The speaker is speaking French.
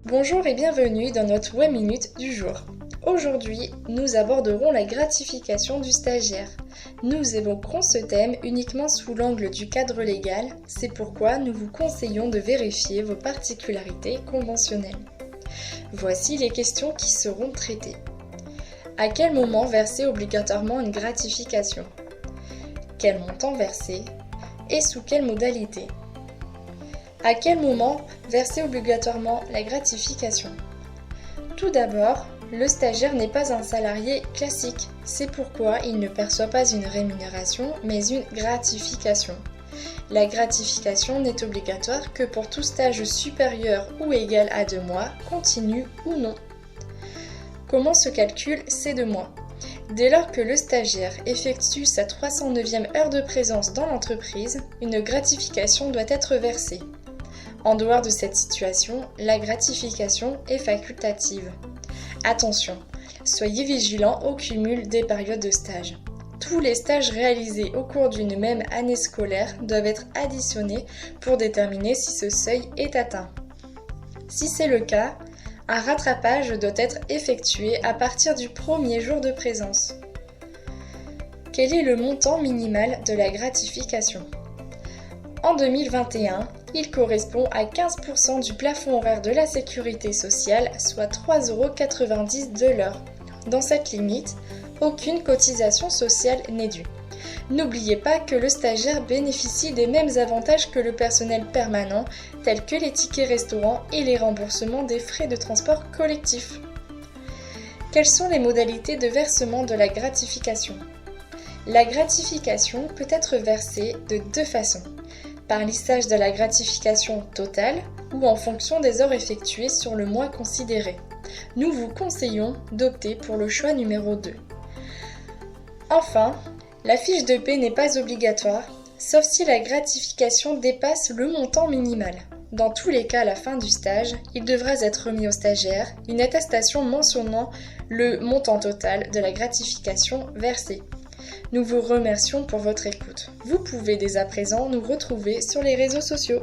Bonjour et bienvenue dans notre Web Minute du jour. Aujourd'hui, nous aborderons la gratification du stagiaire. Nous évoquerons ce thème uniquement sous l'angle du cadre légal, c'est pourquoi nous vous conseillons de vérifier vos particularités conventionnelles. Voici les questions qui seront traitées. À quel moment verser obligatoirement une gratification? Quel montant verser? Et sous quelle modalité? À quel moment verser obligatoirement la gratification? Tout d'abord, le stagiaire n'est pas un salarié classique, c'est pourquoi il ne perçoit pas une rémunération, mais une gratification. La gratification n'est obligatoire que pour tout stage supérieur ou égal à 2 mois, continu ou non. Comment se calcule ces 2 mois? Dès lors que le stagiaire effectue sa 309e heure de présence dans l'entreprise, une gratification doit être versée. En dehors de cette situation, la gratification est facultative. Attention, soyez vigilants au cumul des périodes de stage. Tous les stages réalisés au cours d'une même année scolaire doivent être additionnés pour déterminer si ce seuil est atteint. Si c'est le cas, un rattrapage doit être effectué à partir du premier jour de présence. Quel est le montant minimal de la gratification? En 2021, il correspond à 15% du plafond horaire de la sécurité sociale, soit 3,90 € de l'heure. Dans cette limite, aucune cotisation sociale n'est due. N'oubliez pas que le stagiaire bénéficie des mêmes avantages que le personnel permanent, tels que les tickets restaurants et les remboursements des frais de transport collectif. Quelles sont les modalités de versement de la gratification? La gratification peut être versée de deux façons. Par lissage de la gratification totale ou en fonction des heures effectuées sur le mois considéré. Nous vous conseillons d'opter pour le choix numéro 2. Enfin, la fiche de paie n'est pas obligatoire, sauf si la gratification dépasse le montant minimal. Dans tous les cas, à la fin du stage, il devra être remis au stagiaire une attestation mentionnant le montant total de la gratification versée. Nous vous remercions pour votre écoute. Vous pouvez dès à présent nous retrouver sur les réseaux sociaux.